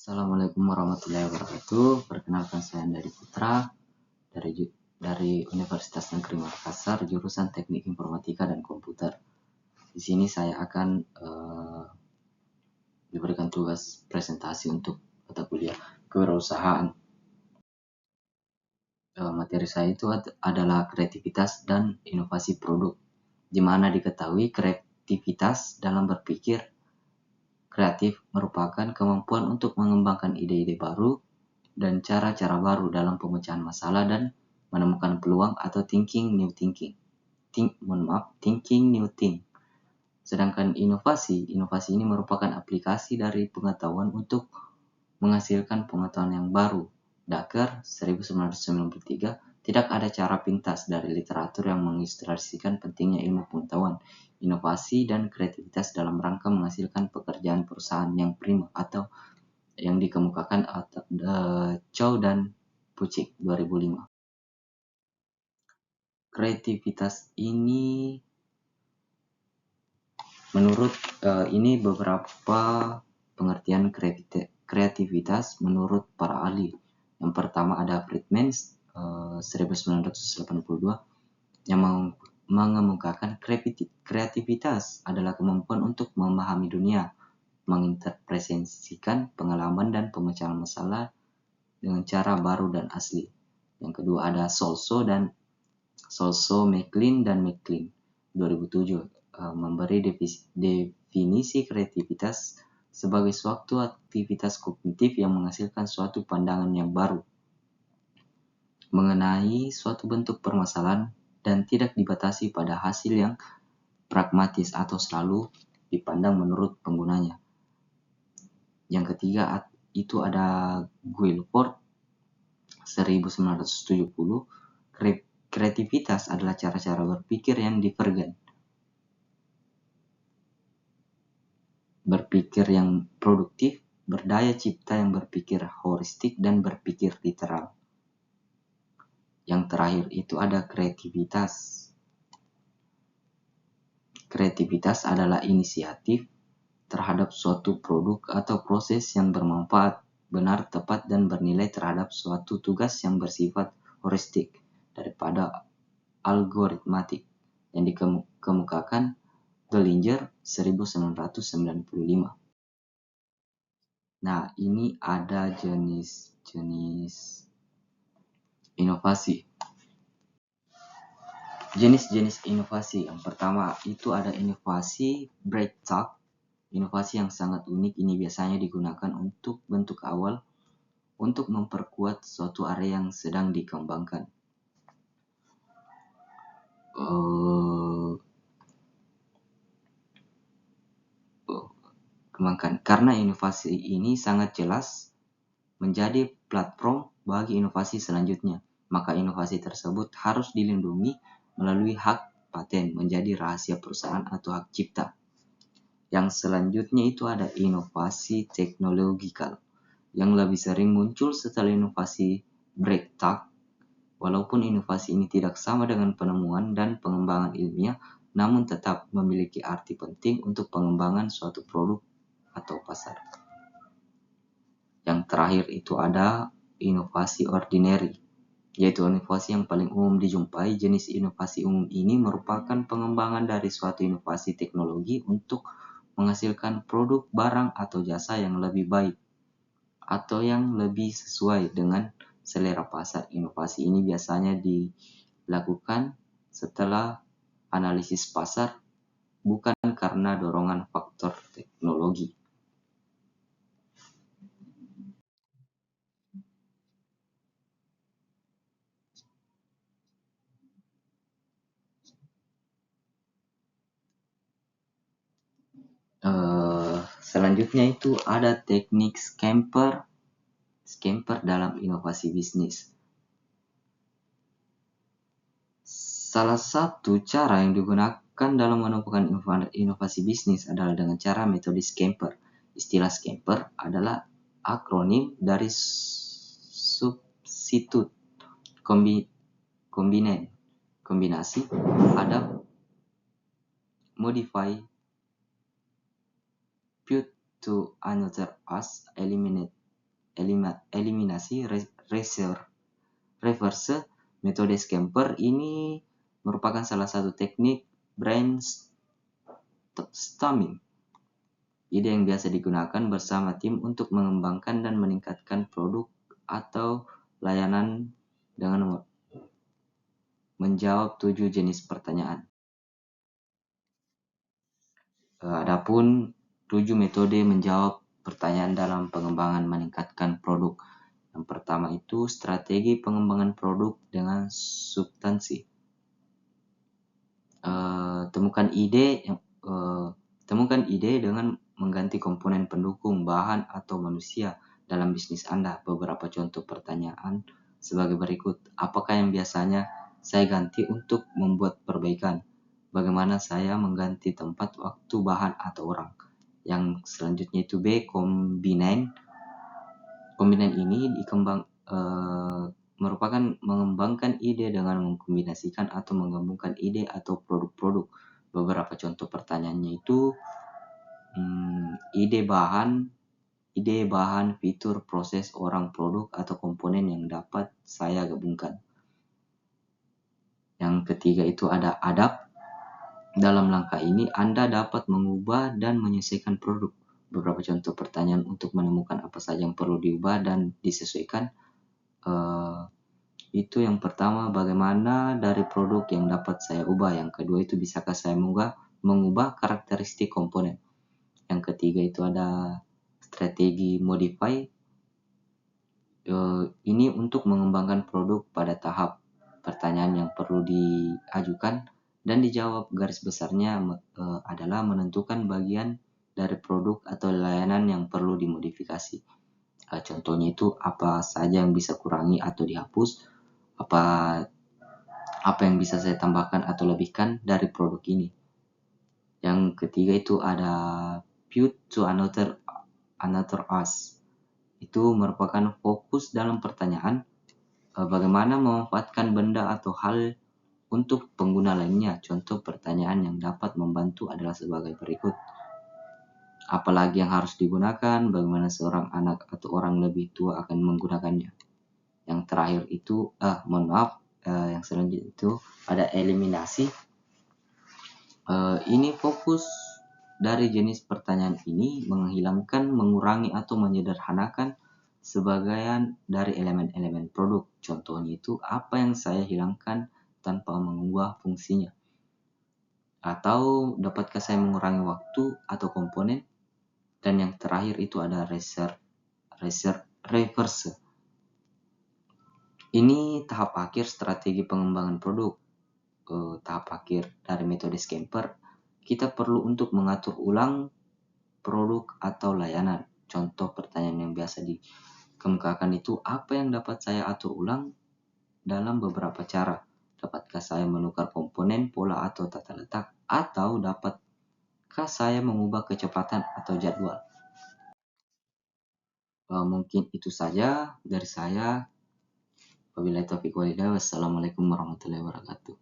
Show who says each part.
Speaker 1: Assalamualaikum warahmatullahi wabarakatuh. Perkenalkan saya Andari Putra dari Universitas Negeri Makassar, jurusan Teknik Informatika dan Komputer. Di sini saya akan diberikan tugas presentasi untuk mata kuliah kewirausahaan. Materi saya itu adalah kreativitas dan inovasi produk, di mana diketahui kreativitas dalam berpikir kreatif merupakan kemampuan untuk mengembangkan ide-ide baru dan cara-cara baru dalam pemecahan masalah dan menemukan peluang atau thinking new thing. Sedangkan inovasi ini merupakan aplikasi dari pengetahuan untuk menghasilkan pengetahuan yang baru. Daker 1993, tidak ada cara pintas dari literatur yang mengilustrasikan pentingnya ilmu pengetahuan, inovasi dan kreativitas dalam rangka menghasilkan pekerjaan perusahaan yang prima atau yang dikemukakan Chow dan Pucik 2005. Kreativitas ini menurut ini beberapa pengertian kreativitas menurut para ahli. Yang pertama ada Friedman 1982 yang mengemukakan kreativitas adalah kemampuan untuk memahami dunia, menginterpretasikan pengalaman dan pemecahan masalah dengan cara baru dan asli. Yang kedua ada Solso, McLean 2007 memberi definisi kreativitas sebagai suatu aktivitas kognitif yang menghasilkan suatu pandangan yang baru mengenai suatu bentuk permasalahan dan tidak dibatasi pada hasil yang pragmatis atau selalu dipandang menurut penggunanya. Yang ketiga itu ada Guilford 1970. Kreativitas adalah cara-cara berpikir yang divergen, berpikir yang produktif, berdaya cipta yang berpikir heuristik dan berpikir literal. Yang terakhir itu ada kreativitas. Kreativitas adalah inisiatif terhadap suatu produk atau proses yang bermanfaat, benar, tepat, dan bernilai terhadap suatu tugas yang bersifat heuristik daripada algoritmatik yang dikemukakan Dollinger 1995. Nah, ini ada jenis-jenis inovasi. Jenis-jenis inovasi yang pertama itu ada inovasi breakthrough. Inovasi yang sangat unik ini biasanya digunakan untuk bentuk awal untuk memperkuat suatu area yang sedang dikembangkan. Karena inovasi ini sangat jelas menjadi platform bagi inovasi selanjutnya, maka inovasi tersebut harus dilindungi melalui hak paten menjadi rahasia perusahaan atau hak cipta. Yang selanjutnya itu ada inovasi teknologikal yang lebih sering muncul setelah inovasi breakthrough. Walaupun inovasi ini tidak sama dengan penemuan dan pengembangan ilmiah, namun tetap memiliki arti penting untuk pengembangan suatu produk atau pasar. Yang terakhir itu ada inovasi ordinary, yaitu inovasi yang paling umum dijumpai. Jenis inovasi umum ini merupakan pengembangan dari suatu inovasi teknologi untuk menghasilkan produk, barang, atau jasa yang lebih baik atau yang lebih sesuai dengan selera pasar. Inovasi ini biasanya dilakukan setelah analisis pasar, bukan karena dorongan faktor teknologi. Selanjutnya itu ada teknik scamper dalam inovasi bisnis. Salah satu cara yang digunakan dalam menemukan inovasi bisnis adalah dengan cara metode scamper. Istilah scamper adalah akronim dari substitute, kombinasi, adapt, modify, put to another as, eliminate, eliminasi reverse metode Scamper ini merupakan salah satu teknik brainstorming, ide yang biasa digunakan bersama tim untuk mengembangkan dan meningkatkan produk atau layanan dengan menjawab 7 jenis pertanyaan. Adapun 7 metode menjawab pertanyaan dalam pengembangan meningkatkan produk. Yang pertama itu strategi pengembangan produk dengan substansi. Temukan ide dengan mengganti komponen pendukung, bahan, atau manusia dalam bisnis Anda. Beberapa contoh pertanyaan sebagai berikut. Apakah yang biasanya saya ganti untuk membuat perbaikan? Bagaimana saya mengganti tempat, waktu, bahan, atau orang? Yang selanjutnya itu B, kombinan. Kombinan ini merupakan mengembangkan ide dengan mengkombinasikan atau menggabungkan ide atau produk-produk. Beberapa contoh pertanyaannya itu ide bahan, fitur, proses, orang, produk, atau komponen yang dapat saya gabungkan. Yang ketiga itu ada adapt. Dalam langkah ini Anda dapat mengubah dan menyesuaikan produk. Beberapa contoh pertanyaan untuk menemukan apa saja yang perlu diubah dan disesuaikan. Itu yang pertama, bagaimana dari produk yang dapat saya ubah. Yang kedua itu bisakah saya mengubah karakteristik komponen. Yang ketiga itu ada strategi modify. Ini untuk mengembangkan produk pada tahap pertanyaan yang perlu diajukan dan dijawab. Garis besarnya adalah menentukan bagian dari produk atau layanan yang perlu dimodifikasi. Contohnya itu apa saja yang bisa kurangi atau dihapus, apa yang bisa saya tambahkan atau lebihkan dari produk ini. Yang ketiga itu ada pivot to another us. Itu merupakan fokus dalam pertanyaan, bagaimana memanfaatkan benda atau hal untuk pengguna lainnya. Contoh pertanyaan yang dapat membantu adalah sebagai berikut. Apalagi yang harus digunakan, bagaimana seorang anak atau orang lebih tua akan menggunakannya. Yang terakhir itu, yang selanjutnya itu ada eliminasi. Ini fokus dari jenis pertanyaan ini menghilangkan, mengurangi, atau menyederhanakan sebagian dari elemen-elemen produk. Contohnya itu apa yang saya hilangkan tanpa mengubah fungsinya. Atau dapatkah saya mengurangi waktu atau komponen? Dan yang terakhir itu ada reverse. Ini tahap akhir strategi pengembangan produk. Tahap akhir dari metode Scamper, kita perlu untuk mengatur ulang produk atau layanan. Contoh pertanyaan yang biasa dikemukakan itu, apa yang dapat saya atur ulang dalam beberapa cara? Dapatkah saya menukar komponen, pola, atau tata letak? Atau dapatkah saya mengubah kecepatan atau jadwal? Mungkin itu saja dari saya. Wabillahi taufiq walhidayah. Wassalamualaikum warahmatullahi wabarakatuh.